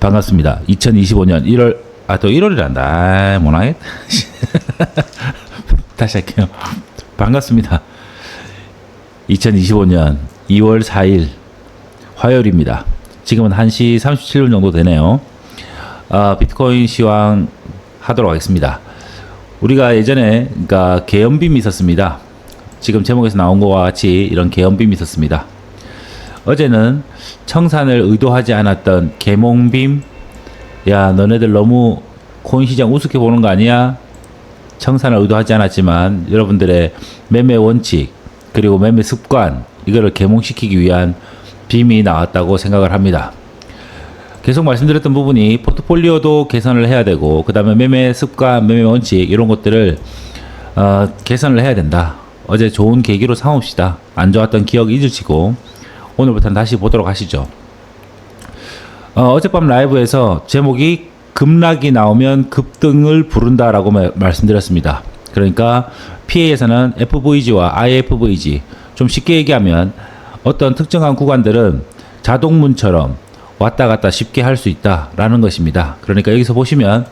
반갑습니다. 2025년 1월, 또 1월이란다. 뭐나? 다시 할게요. 반갑습니다. 2025년 2월 4일 화요일입니다. 지금은 1시 37분 정도 되네요. 비트코인 시황 하도록 하겠습니다. 우리가 예전에 그러니까 계엄빔이 있었습니다. 지금 제목에서 나온 것과 같이 이런 계엄빔이 있었습니다. 어제는 청산을 의도하지 않았던 계몽빔, 야 너네들 너무 코인 시장 우습게 보는 거 아니야? 청산을 의도하지 않았지만 여러분들의 매매 원칙 그리고 매매 습관 이거를 계몽시키기 위한 빔이 나왔다고 생각을 합니다. 계속 말씀드렸던 부분이 포트폴리오도 개선을 해야 되고 그 다음에 매매 습관, 매매 원칙 이런 것들을 개선을 해야 된다. 어제 좋은 계기로 삼읍시다. 안 좋았던 기억 잊으시고 오늘부터는 다시 보도록 하시죠. 어젯밤 라이브에서 제목이 급락이 나오면 급등을 부른다라고 말씀드렸습니다. 그러니까 PA에서는 FVG와 IFVG, 좀 쉽게 얘기하면 어떤 특정한 구간들은 자동문처럼 왔다 갔다 쉽게 할 수 있다라는 것입니다. 그러니까 여기서 보시면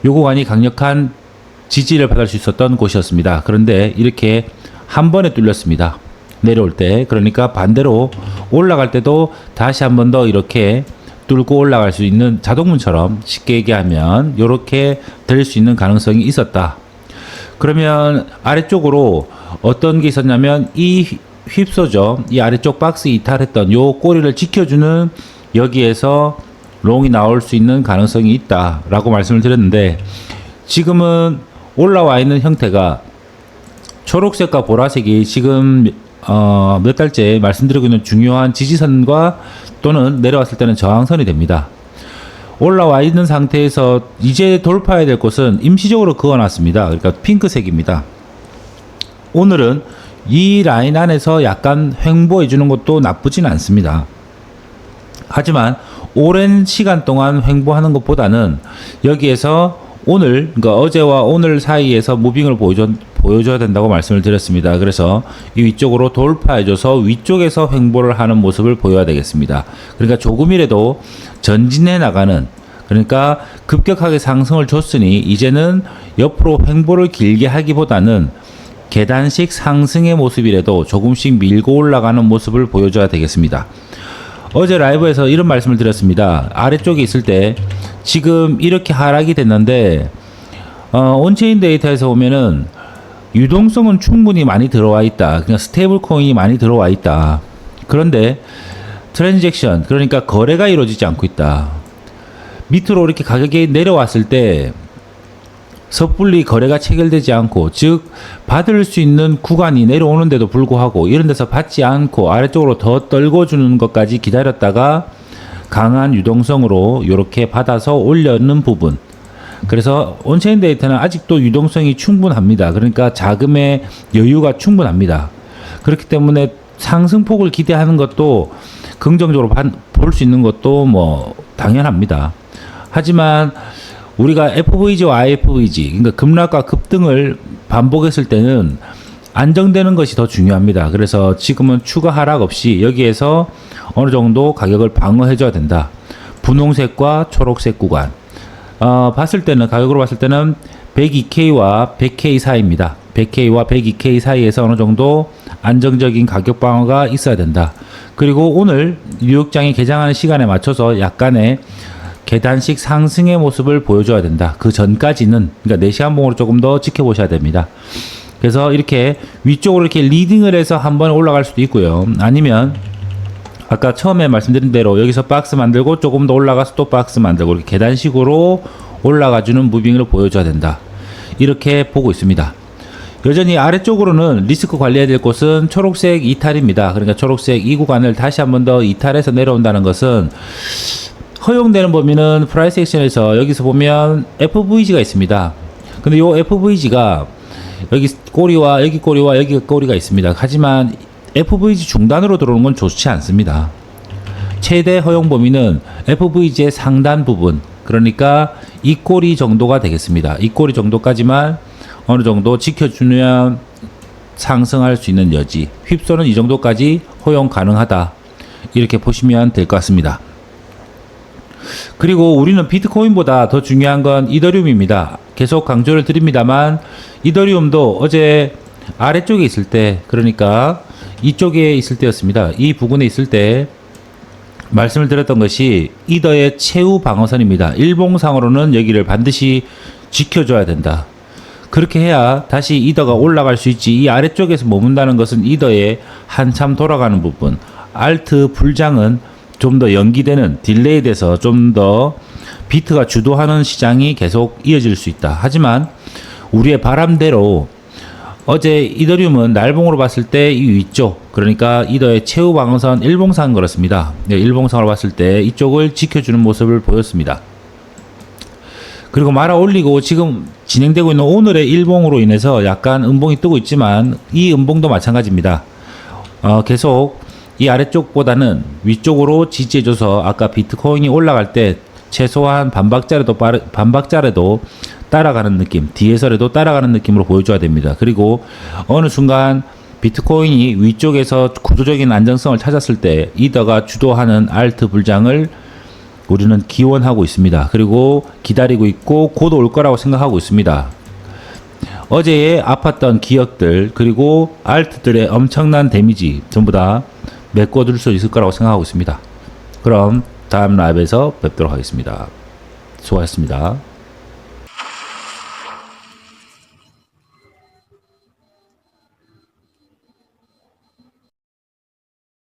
이 구간이 강력한 지지를 받을 수 있었던 곳이었습니다. 그런데 이렇게 한 번에 뚫렸습니다. 내려올 때. 그러니까 반대로 올라갈 때도 다시 한 번 더 이렇게 뚫고 올라갈 수 있는 자동문처럼 쉽게 얘기하면 이렇게 될 수 있는 가능성이 있었다. 그러면 아래쪽으로 어떤 게 있었냐면 이 휩소죠. 이 아래쪽 박스 이탈했던 요 꼬리를 지켜주는 여기에서 롱이 나올 수 있는 가능성이 있다라고 말씀을 드렸는데 지금은 올라와 있는 형태가 초록색과 보라색이 지금 몇 달째 말씀드리고 있는 중요한 지지선과 또는 내려왔을 때는 저항선이 됩니다. 올라와 있는 상태에서 이제 돌파해야 될 곳은 임시적으로 그어놨습니다. 그러니까 핑크색입니다. 오늘은 이 라인 안에서 약간 횡보해 주는 것도 나쁘진 않습니다. 하지만 오랜 시간 동안 횡보하는 것보다는 여기에서 오늘, 그러니까 어제와 오늘 사이에서 무빙을 보여줘야 된다고 말씀을 드렸습니다. 그래서 이 위쪽으로 돌파해줘서 위쪽에서 횡보를 하는 모습을 보여야 되겠습니다. 그러니까 조금이라도 전진해 나가는, 그러니까 급격하게 상승을 줬으니 이제는 옆으로 횡보를 길게 하기보다는 계단식 상승의 모습이라도 조금씩 밀고 올라가는 모습을 보여줘야 되겠습니다. 어제 라이브에서 이런 말씀을 드렸습니다. 아래쪽에 있을 때 지금 이렇게 하락이 됐는데 온체인 데이터에서 보면은 유동성은 충분히 많이 들어와 있다. 그러니까 스테이블 코인이 많이 들어와 있다. 그런데 트랜잭션, 그러니까 거래가 이루어지지 않고 있다. 밑으로 이렇게 가격이 내려왔을 때 섣불리 거래가 체결되지 않고, 즉 받을 수 있는 구간이 내려오는데도 불구하고 이런 데서 받지 않고 아래쪽으로 더 떨궈주는 것까지 기다렸다가 강한 유동성으로 이렇게 받아서 올려는 부분. 그래서 온체인 데이터는 아직도 유동성이 충분합니다. 그러니까 자금의 여유가 충분합니다. 그렇기 때문에 상승폭을 기대하는 것도 긍정적으로 볼 수 있는 것도 뭐 당연합니다. 하지만 우리가 FVG와 IFVG, 그러니까 급락과 급등을 반복했을 때는 안정되는 것이 더 중요합니다. 그래서 지금은 추가 하락 없이 여기에서 어느 정도 가격을 방어해줘야 된다. 분홍색과 초록색 구간. 봤을 때는, 가격으로 봤을 때는 102K와 100K 사이입니다. 100K와 102K 사이에서 어느 정도 안정적인 가격 방어가 있어야 된다. 그리고 오늘 뉴욕장이 개장하는 시간에 맞춰서 약간의 계단식 상승의 모습을 보여줘야 된다. 그 전까지는, 그러니까 4시간 봉으로 조금 더 지켜보셔야 됩니다. 그래서 이렇게 위쪽으로 이렇게 리딩을 해서 한번 올라갈 수도 있고요. 아니면 아까 처음에 말씀드린 대로 여기서 박스 만들고 조금 더 올라가서 또 박스 만들고 이렇게 계단식으로 올라가주는 무빙을 보여줘야 된다. 이렇게 보고 있습니다. 여전히 아래쪽으로는 리스크 관리해야 될 곳은 초록색 이탈입니다. 그러니까 초록색 이 구간을 다시 한번 더 이탈해서 내려온다는 것은 허용되는 범위는 프라이스 액션에서 여기서 보면 FVG가 있습니다. 근데 이 FVG가 여기 꼬리와 여기 꼬리와 여기 꼬리가 있습니다. 하지만 FVG 중단으로 들어오는 건 좋지 않습니다. 최대 허용 범위는 FVG의 상단 부분, 그러니까 이 꼬리 정도가 되겠습니다. 이 꼬리 정도까지만 어느 정도 지켜주면 상승할 수 있는 여지, 휩소는 이 정도까지 허용 가능하다. 이렇게 보시면 될 것 같습니다. 그리고 우리는 비트코인보다 더 중요한 건 이더리움입니다. 계속 강조를 드립니다만 이더리움도 어제 아래쪽에 있을 때, 그러니까 이쪽에 있을 때였습니다. 이 부근에 있을 때 말씀을 드렸던 것이 이더의 최후 방어선입니다. 일봉상으로는 여기를 반드시 지켜줘야 된다. 그렇게 해야 다시 이더가 올라갈 수 있지. 이 아래쪽에서 머문다는 것은 이더의 한참 돌아가는 부분, 알트 불장은 좀 더 연기되는, 딜레이 돼서 좀 더 비트가 주도하는 시장이 계속 이어질 수 있다. 하지만 우리의 바람대로 어제 이더리움은 날봉으로 봤을 때 이 위쪽, 그러니까 이더의 최후 방어선 일봉상 그렇습니다. 네, 일봉상으로 봤을 때 이쪽을 지켜주는 모습을 보였습니다. 그리고 말아 올리고 지금 진행되고 있는 오늘의 일봉으로 인해서 약간 음봉이 뜨고 있지만 이 음봉도 마찬가지입니다. 계속 이 아래쪽보다는 위쪽으로 지지해줘서 아까 비트코인이 올라갈 때 최소한 반박자라도 따라가는 느낌, 뒤에서라도 따라가는 느낌으로 보여줘야 됩니다. 그리고 어느 순간 비트코인이 위쪽에서 구조적인 안정성을 찾았을 때 이더가 주도하는 알트 불장을 우리는 기원하고 있습니다. 그리고 기다리고 있고 곧 올 거라고 생각하고 있습니다. 어제의 아팠던 기억들, 그리고 알트들의 엄청난 데미지 전부 다 메꿔둘 수 있을 거라고 생각하고 있습니다. 그럼 다음 라이브에서 뵙도록 하겠습니다. 수고하셨습니다.